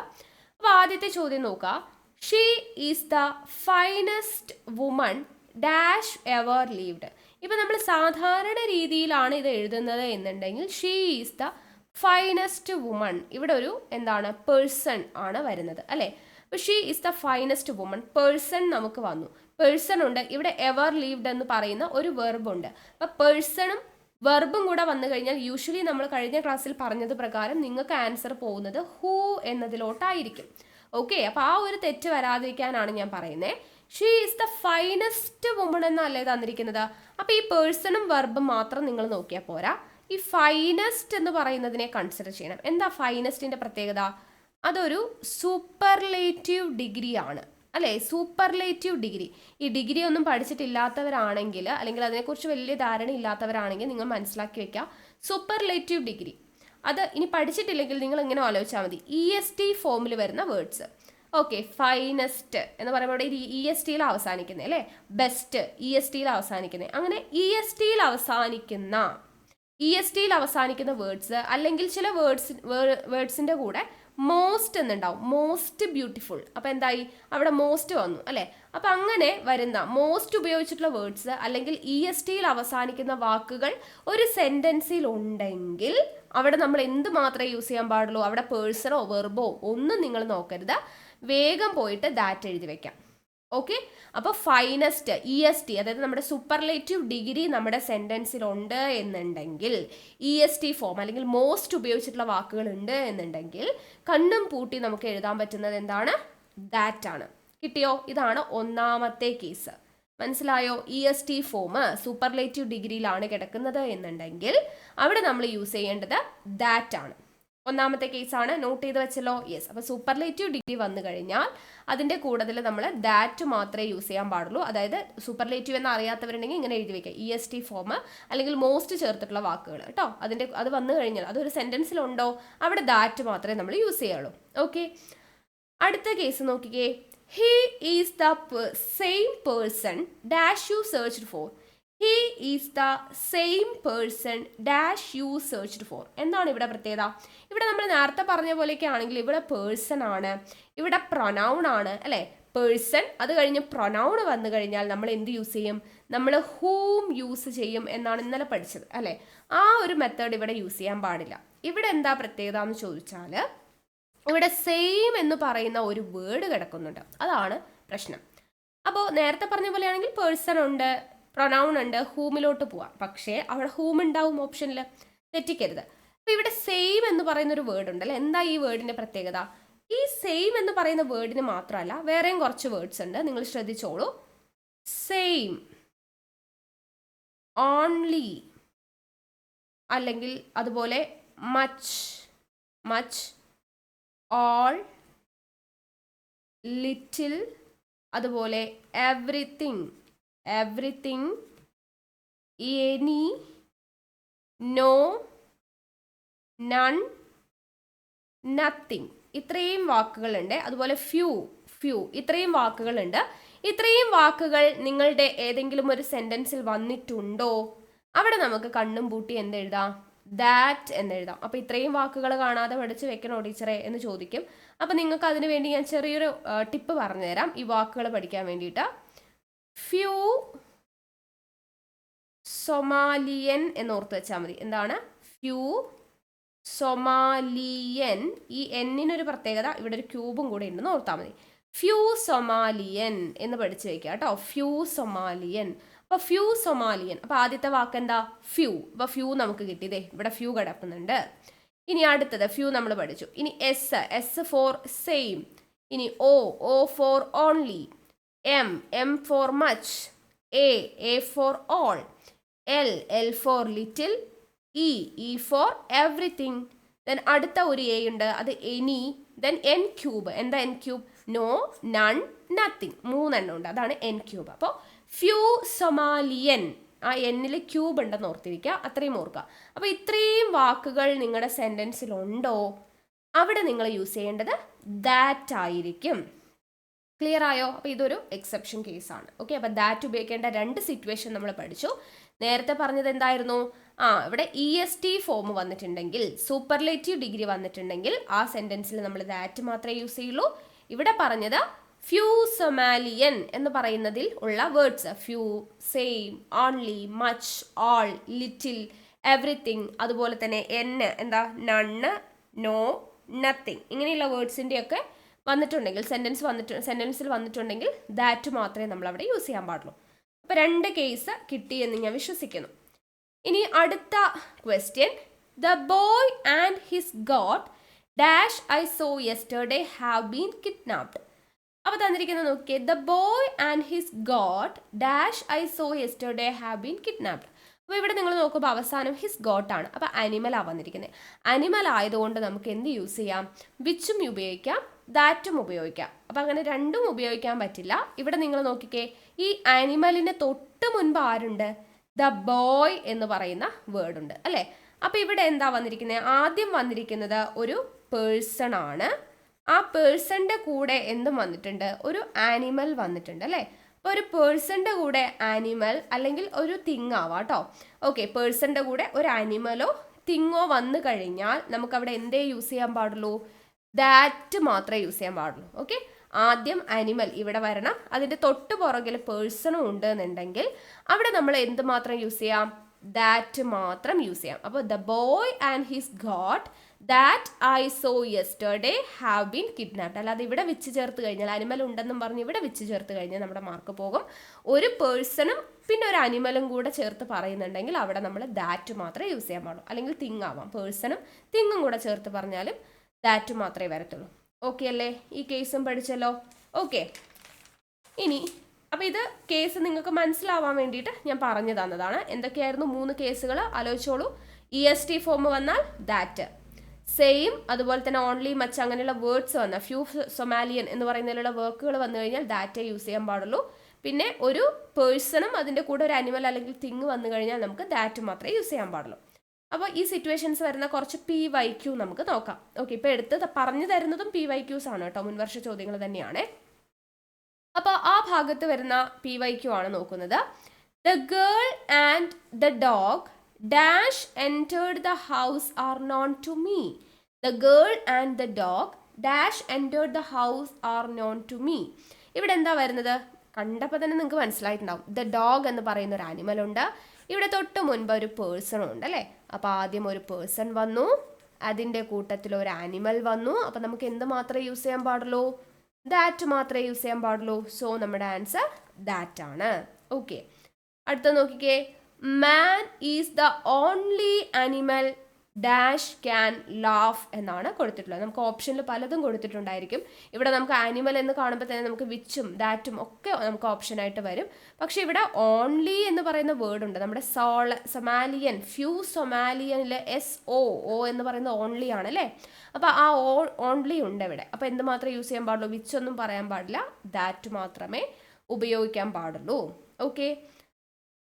അപ്പോൾ ആദ്യത്തെ ചോദ്യം നോക്കുക. She is the finest woman dash ever lived. ഇപ്പം നമ്മൾ സാധാരണ രീതിയിലാണ് ഇത് എഴുതുന്നത് എന്നുണ്ടെങ്കിൽ she is the finest woman, ഇവിടെ ഒരു എന്താണ്, പേഴ്സൺ ആണ് വരുന്നത് അല്ലേ. അപ്പോൾ she is the finest woman, person നമുക്ക് വന്നു. പേഴ്സൺ ഉണ്ട്, ഇവിടെ എവർ ലീവ്ഡ് എന്ന് പറയുന്ന ഒരു വെർബുണ്ട്. അപ്പം പേഴ്സണും വെർബും കൂടെ വന്നു കഴിഞ്ഞാൽ യൂഷ്വലി നമ്മൾ കഴിഞ്ഞ ക്ലാസ്സിൽ പറഞ്ഞത് പ്രകാരം നിങ്ങൾക്ക് ആൻസർ പോകുന്നത് ഹൂ എന്നതിലോട്ടായിരിക്കും. ഓക്കെ, അപ്പോൾ ആ ഒരു തെറ്റ് വരാതിരിക്കാനാണ് ഞാൻ പറയുന്നത്. She is the finest woman എന്നല്ലേ തന്നിരിക്കുന്നത്. അപ്പോൾ ഈ പേഴ്സണും വെർബും മാത്രം നിങ്ങൾ നോക്കിയാൽ പോരാ, ഈ ഫൈനസ്റ്റ് എന്ന് പറയുന്നതിനെ കൺസിഡർ ചെയ്യണം. എന്താ ഫൈനസ്റ്റിൻ്റെ പ്രത്യേകത? അതൊരു സൂപ്പർലേറ്റീവ് ഡിഗ്രി ആണ് അല്ലേ. സൂപ്പർലേറ്റീവ് ഡിഗ്രി, ഈ ഡിഗ്രി ഒന്നും പഠിച്ചിട്ടില്ലാത്തവരാണെങ്കിൽ, അല്ലെങ്കിൽ അതിനെക്കുറിച്ച് വലിയ ധാരണ ഇല്ലാത്തവരാണെങ്കിൽ നിങ്ങൾ മനസ്സിലാക്കി വെക്കുക, സൂപ്പർലേറ്റീവ് ഡിഗ്രി. അത് ഇനി പഠിച്ചിട്ടില്ലെങ്കിൽ നിങ്ങൾ ഇങ്ങനെ ആലോചിച്ചാൽ മതി, EST ഫോമിൽ വരുന്ന വേർഡ്സ്. ഓക്കെ, ഫൈനസ്റ്റ് എന്ന് പറയുമ്പോൾ ഇവിടെ ESTയിൽ അവസാനിക്കുന്നത് അല്ലേ. ബെസ്റ്റ് ESTയിൽ അവസാനിക്കുന്നത്. അങ്ങനെ ESTയിൽ അവസാനിക്കുന്ന വേർഡ്സ്, അല്ലെങ്കിൽ ചില വേർഡ്സിൻ്റെ കൂടെ മോസ്റ്റ് എന്നുണ്ടാവും, മോസ്റ്റ് ബ്യൂട്ടിഫുൾ. അപ്പോൾ എന്തായി, അവിടെ മോസ്റ്റ് വന്നു അല്ലേ. അപ്പം അങ്ങനെ വരുന്ന മോസ്റ്റ് ഉപയോഗിച്ചിട്ടുള്ള വേർഡ്സ് അല്ലെങ്കിൽ ESTയിൽ അവസാനിക്കുന്ന വാക്കുകൾ ഒരു സെൻറ്റൻസിൽ ഉണ്ടെങ്കിൽ അവിടെ നമ്മൾ എന്ത് മാത്രമേ യൂസ് ചെയ്യാൻ പാടുള്ളൂ? അവിടെ പേഴ്സണോ വെർബോ ഒന്നും നിങ്ങൾ നോക്കരുത്, വേഗം പോയിട്ട് ദാറ്റ് എഴുതി വെക്കാം. ഓക്കെ, അപ്പോൾ ഫൈനസ്റ്റ് EST, അതായത് നമ്മുടെ സൂപ്പർലേറ്റീവ് ഡിഗ്രി നമ്മുടെ സെൻറ്റൻസിലുണ്ട് എന്നുണ്ടെങ്കിൽ, EST ഫോം അല്ലെങ്കിൽ മോസ്റ്റ് ഉപയോഗിച്ചിട്ടുള്ള വാക്കുകൾ ഉണ്ട് എന്നുണ്ടെങ്കിൽ കണ്ണും പൂട്ടി നമുക്ക് എഴുതാൻ പറ്റുന്നത് എന്താണ്? ദാറ്റ് ആണ്. കിട്ടിയോ? ഇതാണ് ഒന്നാമത്തെ കേസ്. മനസ്സിലായോ? EST ഫോം സൂപ്പർലേറ്റീവ് ഡിഗ്രിയിലാണ് കിടക്കുന്നത് എന്നുണ്ടെങ്കിൽ അവിടെ നമ്മൾ യൂസ് ചെയ്യേണ്ടത് ദാറ്റ് ആണ്. ഒന്നാമത്തെ കേസാണ്, നോട്ട് ചെയ്ത് വെച്ചല്ലോ. യെസ്, അപ്പോൾ സൂപ്പർലേറ്റീവ് ഡിഗ്രി വന്നു കഴിഞ്ഞാൽ അതിൻ്റെ കൂടുതൽ നമ്മൾ ദാറ്റ് മാത്രമേ യൂസ് ചെയ്യാൻ പാടുള്ളൂ. അതായത് സൂപ്പർലേറ്റീവ് എന്ന് അറിയാത്തവരുണ്ടെങ്കിൽ ഇങ്ങനെ എഴുതി വയ്ക്കുക, EST ഫോം അല്ലെങ്കിൽ മോസ്റ്റ് ചേർത്തിട്ടുള്ള വാക്കുകൾ കേട്ടോ. അത് വന്നു കഴിഞ്ഞാൽ അതൊരു സെൻറ്റൻസിലുണ്ടോ അവിടെ ദാറ്റ് മാത്രമേ നമ്മൾ യൂസ് ചെയ്യുള്ളൂ. ഓക്കെ, അടുത്ത കേസ് നോക്കിക്കേ. He is the same person dash you searched for. He is the same person dash you searched for. എന്താണ് ഇവിടെ പ്രത്യേകത? ഇവിടെ നമ്മൾ നേരത്തെ പറഞ്ഞ പോലെയൊക്കെ ആണെങ്കിൽ ഇവിടെ പേഴ്സൺ ആണ്, ഇവിടെ പ്രൊനൗൺ ആണ് അല്ലേ. പേഴ്സൺ, അത് കഴിഞ്ഞ് പ്രൊനൗൺ വന്നു കഴിഞ്ഞാൽ നമ്മൾ എന്ത് യൂസ് ചെയ്യും? നമ്മൾ ഹൂം യൂസ് ചെയ്യും എന്നാണ് ഇന്നലെ പഠിച്ചത് അല്ലേ. ആ ഒരു മെത്തേഡ് ഇവിടെ യൂസ് ചെയ്യാൻ പാടില്ല. ഇവിടെ എന്താ പ്രത്യേകത എന്ന് ചോദിച്ചാൽ ഇവിടെ സെയിം എന്ന് പറയുന്ന ഒരു വേർഡ് കിടക്കുന്നുണ്ട്, അതാണ് പ്രശ്നം. അപ്പോൾ നേരത്തെ പറഞ്ഞ പോലെയാണെങ്കിൽ പേഴ്സൺ ഉണ്ട്, പ്രൊനൗൺ ഉണ്ട്, ഹൂമിലോട്ട് പോവാം. പക്ഷേ അവിടെ ഹൂം ഉണ്ടാവും ഓപ്ഷനിൽ, തെറ്റിക്കരുത്. അപ്പോൾ ഇവിടെ സെയിം എന്ന് പറയുന്ന ഒരു വേർഡ് ഉണ്ട് അല്ലേ. എന്താ ഈ വേർഡിന്റെ പ്രത്യേകത? ഈ സെയിം എന്ന് പറയുന്ന വേർഡിന് മാത്രമല്ല വേറെയും കുറച്ച് വേർഡ്സ് ഉണ്ട്, നിങ്ങൾ ശ്രദ്ധിച്ചോളൂ. സെയിം, ഓൺലി, അല്ലെങ്കിൽ അതുപോലെ മച്ച്, മച്ച്, ഓൾ, ലിറ്റിൽ, അതുപോലെ everything, everything, any, no, none, nothing. ഇത്രയും വാക്കുകളുണ്ട്. അതുപോലെ ഫ്യൂ, ഫ്യൂ, ഇത്രയും വാക്കുകളുണ്ട്. ഇത്രയും വാക്കുകൾ നിങ്ങളുടെ ഏതെങ്കിലും ഒരു സെന്റൻസിൽ വന്നിട്ടുണ്ടോ? അവിടെ നമുക്ക് കണ്ണും പൂട്ടി എന്തെഴുതാം? ദാറ്റ് എന്നെഴുതാം. അപ്പോൾ ഇത്രയും വാക്കുകൾ കാണാതെ പഠിച്ച് വെക്കണോ ടീച്ചറെ എന്ന് ചോദിക്കും. അപ്പോൾ നിങ്ങൾക്ക് അതിനു വേണ്ടി ഞാൻ ചെറിയൊരു ടിപ്പ് പറഞ്ഞുതരാം ഈ വാക്കുകൾ പഠിക്കാൻ വേണ്ടിയിട്ട്. ഫ്യൂ സൊമാലിയൻ എന്ന് ഓർത്ത് വെച്ചാൽ മതി. എന്താണ്? Few Somalian. ഈ എന്നിനൊരു പ്രത്യേകത, ഇവിടെ ഒരു ക്യൂബും കൂടെ ഉണ്ടെന്ന് ഓർത്താൽ മതി. ഫ്യൂ സൊമാലിയൻ എന്ന് പഠിച്ചു വെക്കുക കേട്ടോ. Few Somalian. അപ്പോൾ ഫ്യൂ സൊമാലിയൻ. അപ്പോൾ ആദ്യത്തെ വാക്ക് എന്താ? ഫ്യൂ. അപ്പോൾ ഫ്യൂ നമുക്ക് കിട്ടിയതേ, ഇവിടെ ഫ്യൂ കിടക്കുന്നുണ്ട്. ഇനി അടുത്തത് ഫ്യൂ നമ്മൾ പഠിച്ചു. ഇനി എസ്, എസ് ഫോർ സെയിം. ഇനി O, O for only. M, M for much. A for all. L for little. E for everything. Then അടുത്ത ഒരു എ ഉണ്ട്, അത് എനി. Then N cube. എന്താ N cube? No, none, nothing. 3 എണ്ണം ഉണ്ട്, അതാണ് N cube. അപ്പോൾ ഫ്യൂ സൊമാലിയൻ, ആ എന്നിൽ ക്യൂബ് ഉണ്ടെന്ന് ഓർത്തിരിക്കുക, അത്രയും ഓർക്കുക. അപ്പോൾ ഇത്രയും വാക്കുകൾ നിങ്ങളുടെ സെൻറ്റൻസിലുണ്ടോ? അവിടെ നിങ്ങൾ യൂസ് ചെയ്യേണ്ടത് ദാറ്റ് ആയിരിക്കും. ക്ലിയർ ആയോ? അപ്പോൾ ഇതൊരു എക്സെപ്ഷൻ കേസാണ്. ഓക്കെ, അപ്പോൾ ദാറ്റ് ഉപയോഗിക്കേണ്ട 2 സിറ്റുവേഷൻ നമ്മൾ പഠിച്ചു. നേരത്തെ പറഞ്ഞത് എന്തായിരുന്നു? ഇവിടെ EST ഫോം വന്നിട്ടുണ്ടെങ്കിൽ, സൂപ്പർലേറ്റീവ് ഡിഗ്രി വന്നിട്ടുണ്ടെങ്കിൽ ആ സെൻറ്റൻസിൽ നമ്മൾ ദാറ്റ് മാത്രമേ യൂസ് ചെയ്യുള്ളൂ. ഇവിടെ പറഞ്ഞത് ഫ്യൂ സൊമാലിയൻ എന്ന് പറയുന്നതിൽ ഉള്ള words few, same, only, much, all, little, everything, അതുപോലെ തന്നെ എന്താ? None, no, nothing. ഇങ്ങനെയുള്ള വേർഡ്സിൻ്റെയൊക്കെ വന്നിട്ടുണ്ടെങ്കിൽ സെൻറ്റൻസിൽ വന്നിട്ടുണ്ടെങ്കിൽ ദാറ്റ് മാത്രമേ നമ്മൾ അവിടെ യൂസ് ചെയ്യാൻ പാടുള്ളൂ. അപ്പോൾ 2 കേസ് കിട്ടി എന്ന് ഞാൻ വിശ്വസിക്കുന്നു. ഇനി അടുത്ത question. The boy and his got dash I so yesterday have been kidnapped. അപ്പോൾ തന്നിരിക്കുന്നത് നോക്കിയേ. The boy and his got dash I so yesterday have been kidnapped. അപ്പോൾ ഇവിടെ നിങ്ങൾ നോക്കുമ്പോൾ അവസാനം ഹിസ് ഗോട്ടാണ്. അപ്പോൾ അനിമലാണ് വന്നിരിക്കുന്നത്. അനിമൽ ആയതുകൊണ്ട് നമുക്ക് എന്ത് യൂസ് ചെയ്യാം? വിച്ചും ഉപയോഗിക്കാം, ദാറ്റും ഉപയോഗിക്കാം. അപ്പം അങ്ങനെ രണ്ടും ഉപയോഗിക്കാൻ പറ്റില്ല. ഇവിടെ നിങ്ങൾ നോക്കിക്കേ, ഈ ആനിമലിന് തൊട്ട് മുൻപ് ആരുണ്ട്? ദ ബോയ് എന്ന് പറയുന്ന വേർഡ് ഉണ്ട് അല്ലേ. അപ്പം ഇവിടെ എന്താ വന്നിരിക്കുന്നത്? ആദ്യം വന്നിരിക്കുന്നത് ഒരു പേഴ്സൺ ആണ്. ആ പേഴ്സണിൻ്റെ കൂടെ എന്തും വന്നിട്ടുണ്ട്? ഒരു ആനിമൽ വന്നിട്ടുണ്ട് അല്ലേ. അപ്പോൾ ഒരു പേഴ്സണിൻ്റെ കൂടെ ആനിമൽ അല്ലെങ്കിൽ ഒരു തിങ് ആവാം കേട്ടോ. ഓക്കെ, പേഴ്സണിൻ്റെ കൂടെ ഒരു ആനിമലോ തിങ്ങോ വന്നു കഴിഞ്ഞാൽ നമുക്കവിടെ എന്തേ യൂസ് ചെയ്യാൻ പാടുള്ളൂ? ദാറ്റ് മാത്രമേ യൂസ് ചെയ്യാൻ പാടുള്ളൂ. ഓക്കെ, ആദ്യം ആനിമൽ ഇവിടെ വരണം, അതിൻ്റെ തൊട്ട് പുറകിൽ പേഴ്സണും ഉണ്ട് എന്നുണ്ടെങ്കിൽ അവിടെ നമ്മൾ എന്ത് മാത്രം യൂസ് ചെയ്യാം? ദാറ്റ് മാത്രം യൂസ് ചെയ്യാം. അപ്പോൾ the boy and his got that I so yesterday have been kidnapped. അല്ലാതെ ഇവിടെ വെച്ച് ചേർത്ത് കഴിഞ്ഞാൽ, ആനിമൽ ഉണ്ടെന്നും പറഞ്ഞ് ഇവിടെ വെച്ച് ചേർത്ത് കഴിഞ്ഞാൽ നമ്മുടെ മാർക്ക് പോകും. ഒരു പേഴ്സണും പിന്നെ ഒരു അനിമലും കൂടെ ചേർത്ത് പറയുന്നുണ്ടെങ്കിൽ അവിടെ നമ്മൾ ദാറ്റ് മാത്രമേ യൂസ് ചെയ്യാൻ പാടുള്ളൂ. അല്ലെങ്കിൽ തിങ് ആവാം, പേഴ്സണും തിങ്ങും കൂടെ ചേർത്ത് പറഞ്ഞാലും ദാറ്റ് മാത്രമേ വരത്തുള്ളൂ. ഓക്കെ അല്ലേ? ഈ കേസും പഠിച്ചല്ലോ. ഓക്കെ, ഇനി അപ്പോൾ ഇത് കേസ് നിങ്ങൾക്ക് മനസ്സിലാവാൻ വേണ്ടിയിട്ട് ഞാൻ പറഞ്ഞു തന്നതാണ്. എന്തൊക്കെയായിരുന്നു 3 കേസുകൾ ആലോചിച്ചോളൂ. EST ഫോം വന്നാൽ ദാറ്റ്, സെയിം, അതുപോലെ തന്നെ ഓൺലി, മച്ച് അങ്ങനെയുള്ള വേർഡ്സ് വന്നാൽ, ഫ്യൂ സൊമാലിയൻ എന്ന് പറയുന്നതിലുള്ള വർക്കുകൾ വന്നു കഴിഞ്ഞാൽ ദാറ്റേ യൂസ് ചെയ്യാൻ പാടുള്ളൂ. പിന്നെ ഒരു പേഴ്സണും അതിൻ്റെ കൂടെ ഒരു അനിമൽ അല്ലെങ്കിൽ തിങ് വന്നു കഴിഞ്ഞാൽ നമുക്ക് ദാറ്റ് മാത്രമേ യൂസ് ചെയ്യാൻ പാടുള്ളൂ. അപ്പോൾ ഈ സിറ്റുവേഷൻസ് വരുന്ന കുറച്ച് PYQ നമുക്ക് നോക്കാം. ഓക്കെ, ഇപ്പോൾ എടുത്ത് പറഞ്ഞു തരുന്നതും PYQs ആണ് കേട്ടോ, മുൻവർഷ ചോദ്യങ്ങൾ തന്നെയാണ്. അപ്പോൾ ആ ഭാഗത്ത് വരുന്ന PYQ ആണ് നോക്കുന്നത്. The girl and the dog dash entered the house are known to me. The girl and the dog dash entered the house are known to me. ഇവിടെ എന്താ വരുന്നത്? കണ്ടപ്പോൾ തന്നെ നിങ്ങൾക്ക് മനസ്സിലായിട്ടുണ്ടാവും. ദ ഡോഗ് എന്ന് പറയുന്ന ഒരു ആനിമൽ ഉണ്ട്, ഇവിടെ തൊട്ട് മുൻപ് ഒരു പേഴ്സണും ഉണ്ട് അല്ലേ. അപ്പോൾ ആദ്യം ഒരു പേഴ്സൺ വന്നു, അതിൻ്റെ കൂട്ടത്തിൽ ഒരു ആനിമൽ വന്നു. അപ്പോൾ നമുക്ക് എന്ത് മാത്രമേ യൂസ് ചെയ്യാൻ പാടുള്ളൂ? ദാറ്റ് മാത്രമേ യൂസ് ചെയ്യാൻ പാടുള്ളൂ. സോ നമ്മുടെ ആൻസർ ദാറ്റ് ആണ്. ഓക്കെ, അടുത്ത നോക്കിക്കേ. Man is the only animal dash can laugh എന്നാണ് കൊടുത്തിട്ടുള്ളത്. നമുക്ക് ഓപ്ഷനിൽ പലതും കൊടുത്തിട്ടുണ്ടായിരിക്കും. ഇവിടെ നമുക്ക് ആനിമൽ എന്ന് കാണുമ്പോൾ തന്നെ നമുക്ക് വിച്ചും ദാറ്റും ഒക്കെ നമുക്ക് ഓപ്ഷനായിട്ട് വരും. പക്ഷെ ഇവിടെ ഓൺലി എന്ന് പറയുന്ന വേർഡ് ഉണ്ട്. നമ്മുടെ സൊമാലിയൻ, ഫ്യൂ സൊമാലിയനിലെ SO എന്ന് പറയുന്നത് ഓൺലി ആണ് അല്ലേ. അപ്പോൾ ആ ഓൺലി ഉണ്ട് ഇവിടെ. അപ്പോൾ എന്ത് മാത്രമേ യൂസ് ചെയ്യാൻ പാടുള്ളൂ? വിച്ച് ഒന്നും പറയാൻ പാടില്ല, ദാറ്റ് മാത്രമേ ഉപയോഗിക്കാൻ പാടുള്ളൂ. ഓക്കെ,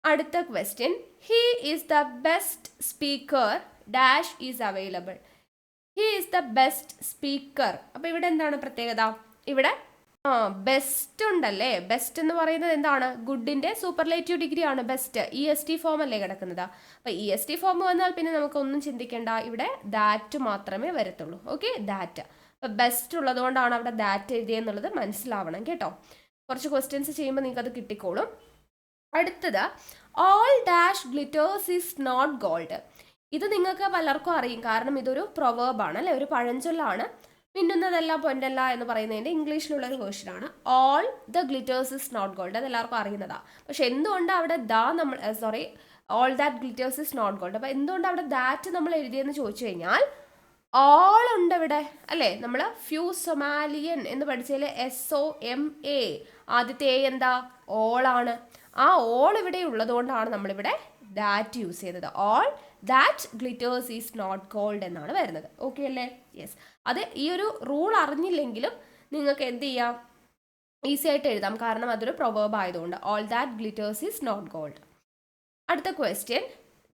അടുത്ത question. He is the best speaker dash is available. He is the best speaker. അപ്പോൾ ഇവിടെ എന്താണ് പ്രത്യേകത? ഇവിടെ ബെസ്റ്റ് ഉണ്ടല്ലേ. ബെസ്റ്റ് എന്ന് പറയുന്നത് എന്താണ്? ഗുഡിന്റെ സൂപ്പർലേറ്റീവ് ഡിഗ്രി ആണ് ബെസ്റ്റ്. EST ഫോം അല്ലേ കിടക്കുന്നത്. അപ്പോൾ EST ഫോം വന്നാൽ പിന്നെ നമുക്കൊന്നും ചിന്തിക്കേണ്ട, ഇവിടെ ദാറ്റ് മാത്രമേ വരത്തുള്ളൂ. Okay, that. അപ്പോൾ ബെസ്റ്റ് ഉള്ളത് കൊണ്ടാണ് അവിടെ ദാറ്റ് എഴുതിയെന്നുള്ളത് മനസ്സിലാവണം കേട്ടോ. കുറച്ച് ക്വസ്റ്റ്യൻസ് ചെയ്യുമ്പോൾ നിങ്ങൾക്ക് അത് കിട്ടിക്കോളും. അടുത്തത്, all dash glitters is not gold. ഇത് നിങ്ങൾക്ക് പലർക്കും അറിയും, കാരണം ഇതൊരു പ്രൊവേർബാണ് അല്ലേ, ഒരു പഴഞ്ചൊല്ലാണ്. മിന്നുന്നതെല്ലാം പൊന്നല്ല എന്ന് പറയുന്നതിൻ്റെ ഇംഗ്ലീഷിലുള്ള ഒരു വേർഷനാണ്. All the glitters is not gold, അത് എല്ലാവർക്കും അറിയുന്നതാണ്. പക്ഷെ എന്തുകൊണ്ട് അവിടെ all that glitters is not gold, അപ്പോൾ എന്തുകൊണ്ട് അവിടെ ദാറ്റ് നമ്മൾ എഴുതിയെന്ന് ചോദിച്ചു കഴിഞ്ഞാൽ ഓൾ ഉണ്ട് ഇവിടെ അല്ലേ. നമ്മൾ ഫ്യൂ സൊമാലിയൻ എന്ന് പഠിച്ചതിൽ SOMA, ആദ്യത്തെ A എന്താ? ഓളാണ്. ആ ഓൾ ഇവിടെ ഉള്ളത് കൊണ്ടാണ് നമ്മളിവിടെ ദാറ്റ് യൂസ് ചെയ്തത്. All that glitters is not gold എന്നാണ് വരുന്നത്. ഓക്കെ അല്ലേ? യെസ്. അത് ഈ ഒരു റൂൾ അറിഞ്ഞില്ലെങ്കിലും നിങ്ങൾക്ക് എന്ത് ചെയ്യാം, ഈസി ആയിട്ട് എഴുതാം, കാരണം അതൊരു പ്രൊവേർബ് ആയതുകൊണ്ട്. All that glitters is not gold. അടുത്ത question.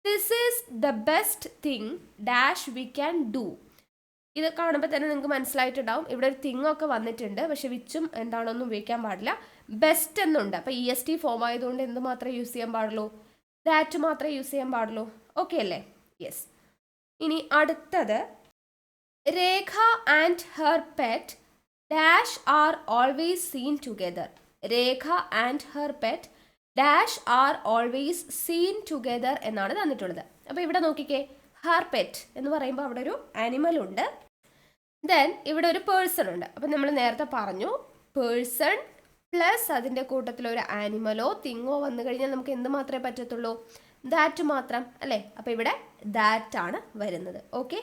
This is the best thing dash we can do. ഇത് കാണുമ്പോൾ തന്നെ നിങ്ങൾക്ക് മനസ്സിലായിട്ടുണ്ടാവും, ഇവിടെ ഒരു തിങ് ഒക്കെ വന്നിട്ടുണ്ട്, പക്ഷെ വിച്ചും എന്താണൊന്നും ഉപയോഗിക്കാൻ പാടില്ല. ബെസ്റ്റ് എന്നുണ്ട്. അപ്പോൾ EST ഫോം ആയതുകൊണ്ട് എന്ത് മാത്രമേ യൂസ് ചെയ്യാൻ പാടുള്ളൂ? ദാറ്റ് മാത്രമേ യൂസ് ചെയ്യാൻ പാടുള്ളൂ. ഓക്കെ അല്ലേ? യെസ്. ഇനി അടുത്തത്, Rekha and her pet dash are always seen together. Rekha and her pet dash are always seen together എന്നാണ് തന്നിട്ടുള്ളത്. അപ്പോൾ ഇവിടെ നോക്കിക്കേ, ഹെർ പെറ്റ് എന്ന് പറയുമ്പോൾ അവിടെ ഒരു ആനിമൽ ഉണ്ട്, ദെൻ ഇവിടെ ഒരു പേഴ്സൺ ഉണ്ട്. അപ്പം നമ്മൾ നേരത്തെ പറഞ്ഞു, പേഴ്സൺ പ്ലസ് അതിൻ്റെ കൂട്ടത്തിൽ ഒരു ആനിമലോ തിങ്ങോ വന്നു കഴിഞ്ഞാൽ നമുക്ക് എന്ത് മാത്രമേ പറ്റത്തുള്ളൂ? ദാറ്റ് മാത്രം അല്ലേ. അപ്പോൾ ഇവിടെ ദാറ്റ് ആണ് വരുന്നത്. ഓക്കെ,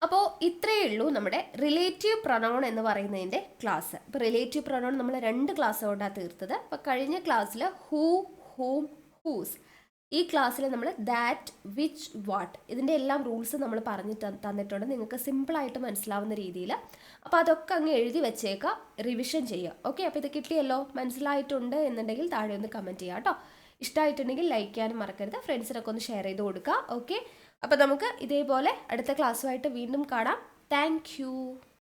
അപ്പോൾ ഇത്രയേ ഉള്ളൂ നമ്മുടെ റിലേറ്റീവ് പ്രൊനൗൺ എന്ന് പറയുന്നതിൻ്റെ ക്ലാസ്. അപ്പോൾ റിലേറ്റീവ് പ്രൊനൗൺ നമ്മൾ 2 ക്ലാസ് കൊണ്ടാണ് തീർത്തത്. അപ്പോൾ കഴിഞ്ഞ ക്ലാസ്സിൽ ഹൂ, ഹൂം, ഹൂസ്, ഈ ക്ലാസ്സിൽ നമ്മൾ ദാറ്റ്, വിച്ച്, വാട്ട്, ഇതിൻ്റെ എല്ലാം റൂൾസ് നമ്മൾ പറഞ്ഞ് തന്നിട്ടുണ്ട് നിങ്ങൾക്ക് സിമ്പിളായിട്ട് മനസ്സിലാവുന്ന രീതിയിൽ. അപ്പോൾ അതൊക്കെ അങ്ങ് എഴുതി വെച്ചേക്കുക, റിവിഷൻ ചെയ്യുക. ഓക്കെ, അപ്പോൾ ഇത് കിട്ടിയല്ലോ, മനസ്സിലായിട്ടുണ്ട് എന്നുണ്ടെങ്കിൽ താഴെ ഒന്ന് കമൻറ്റ് ചെയ്യുക കേട്ടോ. ഇഷ്ടമായിട്ടുണ്ടെങ്കിൽ ലൈക്ക് ചെയ്യാനും മറക്കരുത്, ഫ്രണ്ട്സിനൊക്കെ ഒന്ന് ഷെയർ ചെയ്ത് കൊടുക്കുക. ഓക്കെ, അപ്പോൾ നമുക്ക് ഇതേപോലെ അടുത്ത ക്ലാസ്സുമായിട്ട് വീണ്ടും കാണാം. Thank you.